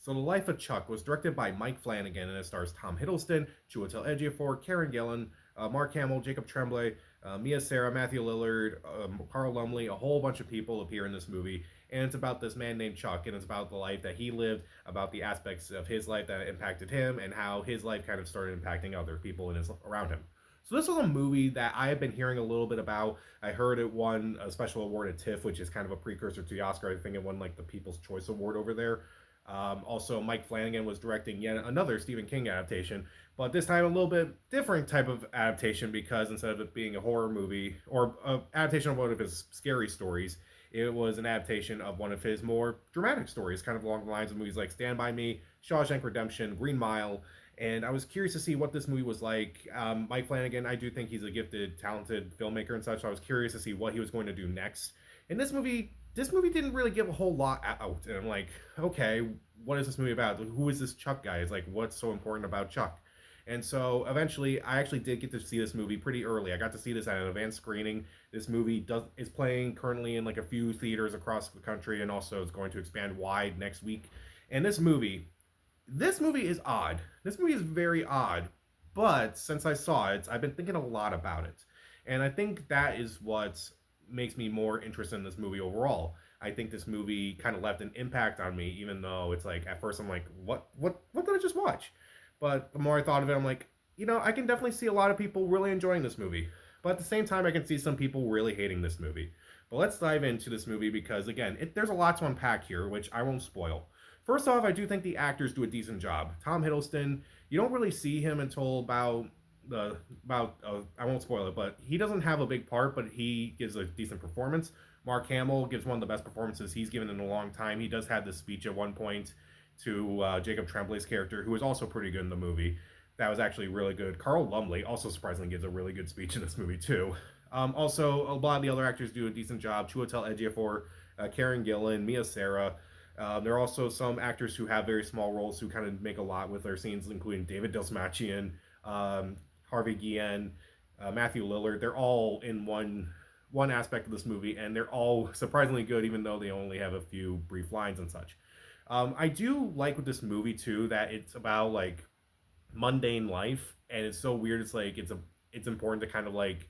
So, The Life of Chuck was directed by Mike Flanagan and it stars Tom Hiddleston, Chiwetel Ejiofor, Karen Gillan, Mark Hamill, Jacob Tremblay, Mia Sarah, Matthew Lillard, Carl Lumley. A whole bunch of people appear in this movie. And it's about this man named Chuck, and it's about the life that he lived, about the aspects of his life that impacted him, and how his life kind of started impacting other people around him. So this was a movie that I have been hearing a little bit about. I heard it won a special award at TIFF, which is kind of a precursor to the Oscar. I think it won like the People's Choice Award over there. Also, Mike Flanagan was directing yet another Stephen King adaptation, but this time a little bit different type of adaptation because instead of it being a horror movie or an adaptation of one of his scary stories, it was an adaptation of one of his more dramatic stories, kind of along the lines of movies like Stand By Me, Shawshank Redemption, Green Mile, and I was curious to see what this movie was like. Mike Flanagan, I do think he's a gifted, talented filmmaker and such. So I was curious to see what he was going to do next. And this movie didn't really give a whole lot out. And I'm like, okay, what is this movie about? Who is this Chuck guy? It's like, what's so important about Chuck? And so eventually, I actually did get to see this movie pretty early. I got to see this at an advanced screening. This movie is playing currently in like a few theaters across the country, and also is going to expand wide next week. And this movie is odd. This movie is very odd, but since I saw it, I've been thinking a lot about it. And I think that is what makes me more interested in this movie overall. I think this movie kind of left an impact on me, even though it's like at first I'm like, what did I just watch? But the more I thought of it, I'm like, I can definitely see a lot of people really enjoying this movie. But at the same time, I can see some people really hating this movie. But let's dive into this movie because, again, there's a lot to unpack here, which I won't spoil. First off, I do think the actors do a decent job. Tom Hiddleston, you don't really see him until I won't spoil it, but he doesn't have a big part, but he gives a decent performance. Mark Hamill gives one of the best performances he's given in a long time. He does have this speech at one point to Jacob Tremblay's character, who is also pretty good in the movie. That was actually really good. Carl Lumley also surprisingly gives a really good speech in this movie too. Also, a lot of the other actors do a decent job. Chiwetel Ejiofor, Karen Gillan, Mia Sarah. There are also some actors who have very small roles who kind of make a lot with their scenes, including David Dastmalchian, Harvey Guillen, Matthew Lillard. They're all in one aspect of this movie, and they're all surprisingly good, even though they only have a few brief lines and such. I do like with this movie too that it's about like mundane life, and it's so weird. It's like it's important to kind of like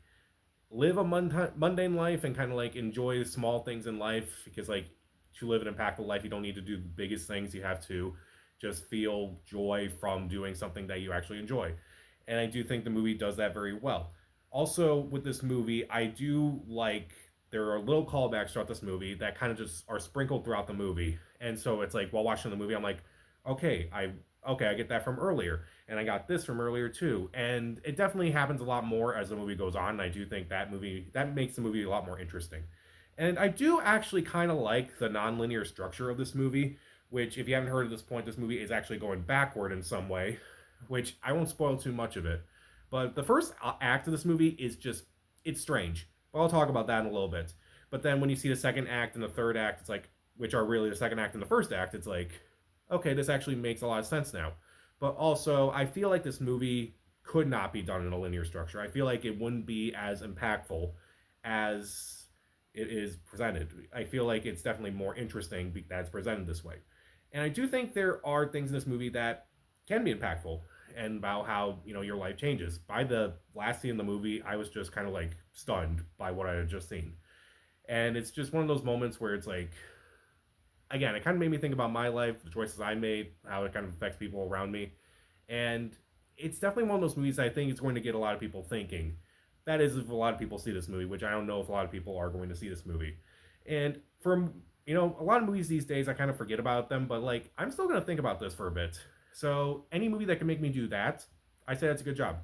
live a mundane life and kind of like enjoy small things in life because like to live an impactful life, you don't need to do the biggest things. You have to just feel joy from doing something that you actually enjoy, and I do think the movie does that very well. Also, with this movie, I do like there are little callbacks throughout this movie that kind of just are sprinkled throughout the movie, and so it's like while watching the movie, I'm like, okay, I get that from earlier, and I got this from earlier too, and it definitely happens a lot more as the movie goes on. And I do think that makes the movie a lot more interesting, and I do actually kind of like the nonlinear structure of this movie. Which, if you haven't heard at this point, this movie is actually going backward in some way, which I won't spoil too much of it. But the first act of this movie is just, it's strange. But I'll talk about that in a little bit. But then when you see the second act and the third act, it's like, which are really the second act and the first act, it's like, okay, this actually makes a lot of sense now. But also, I feel like this movie could not be done in a linear structure. I feel like it wouldn't be as impactful as it is presented. I feel like it's definitely more interesting that it's presented this way. And I do think there are things in this movie that can be impactful and about how, your life changes. By the last scene in the movie, I was just kind of like stunned by what I had just seen. And it's just one of those moments where it's like, again, it kind of made me think about my life, the choices I made, how it kind of affects people around me. And it's definitely one of those movies I think is going to get a lot of people thinking. That is, if a lot of people see this movie, which I don't know if a lot of people are going to see this movie. And from, a lot of movies these days, I kind of forget about them, but like, I'm still going to think about this for a bit. So any movie that can make me do that, I say that's a good job.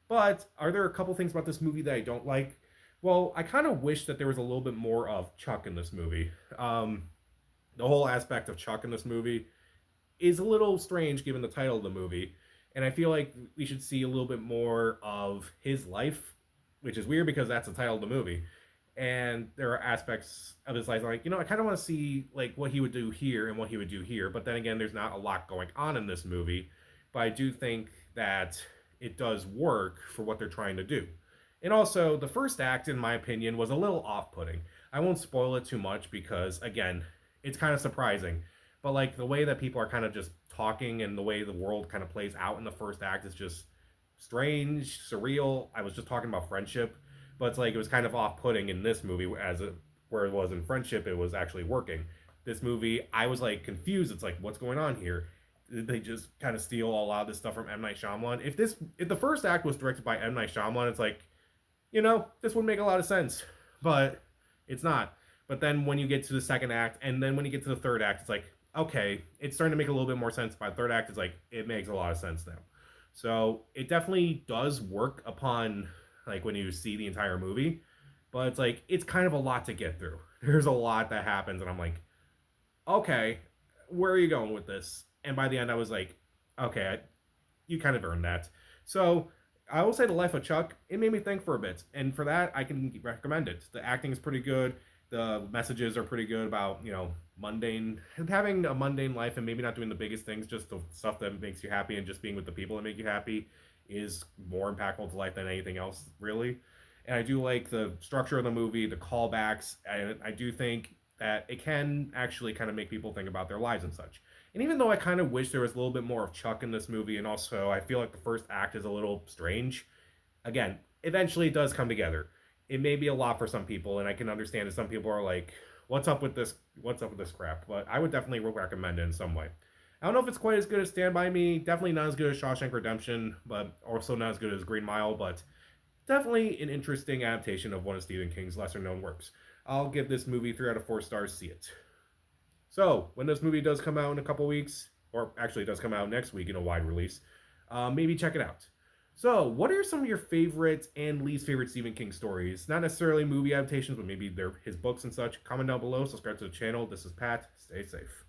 But are there a couple things about this movie that I don't like? Well, I kind of wish that there was a little bit more of Chuck in this movie. The whole aspect of Chuck in this movie is a little strange given the title of the movie. And I feel like we should see a little bit more of his life, which is weird because that's the title of the movie. And there are aspects of his life like, I kind of want to see like what he would do here and what he would do here. But then again, there's not a lot going on in this movie. But I do think that it does work for what they're trying to do. And also, the first act, in my opinion, was a little off-putting. I won't spoil it too much because, again, it's kind of surprising. but like the way that people are kind of just talking and the way the world kind of plays out in the first act is just strange, surreal. I was just talking about friendship, but it's like it was kind of off-putting in this movie as it where it was in friendship, it was actually working. This movie, I was like confused. It's like, what's going on here? Did they just kind of steal a lot of this stuff from M Night Shyamalan? If the first act was directed by M Night Shyamalan, it's like, this would make a lot of sense, but it's not. But then when you get to the second act, and then when you get to the third act, it's like, okay, it's starting to make a little bit more sense. By the third act, it's like it makes a lot of sense now. So it definitely does work upon like when you see the entire movie, but it's like it's kind of a lot to get through. There's a lot that happens, and I'm like, okay, where are you going with this? And by the end, I was like, okay, you kind of earned that. So I will say The Life of Chuck, it made me think for a bit. And for that, I can recommend it. The acting is pretty good. The messages are pretty good about, mundane, having a mundane life and maybe not doing the biggest things, just the stuff that makes you happy and just being with the people that make you happy is more impactful to life than anything else, really. And I do like the structure of the movie, the callbacks. And I do think that it can actually kind of make people think about their lives and such. And even though I kind of wish there was a little bit more of Chuck in this movie, and also I feel like the first act is a little strange, again, eventually it does come together. It may be a lot for some people, and I can understand that some people are like, "What's up with this? What's up with this crap?" But I would definitely recommend it in some way. I don't know if it's quite as good as Stand By Me. Definitely not as good as Shawshank Redemption, but also not as good as Green Mile. But definitely an interesting adaptation of one of Stephen King's lesser known works. I'll give this movie 3 out of 4 stars. See it. So when this movie does come out in a couple weeks, or actually it does come out next week in a wide release, maybe check it out. So, what are some of your favorite and least favorite Stephen King stories? Not necessarily movie adaptations, but maybe they're his books and such. Comment down below, subscribe to the channel. This is Pat. Stay safe.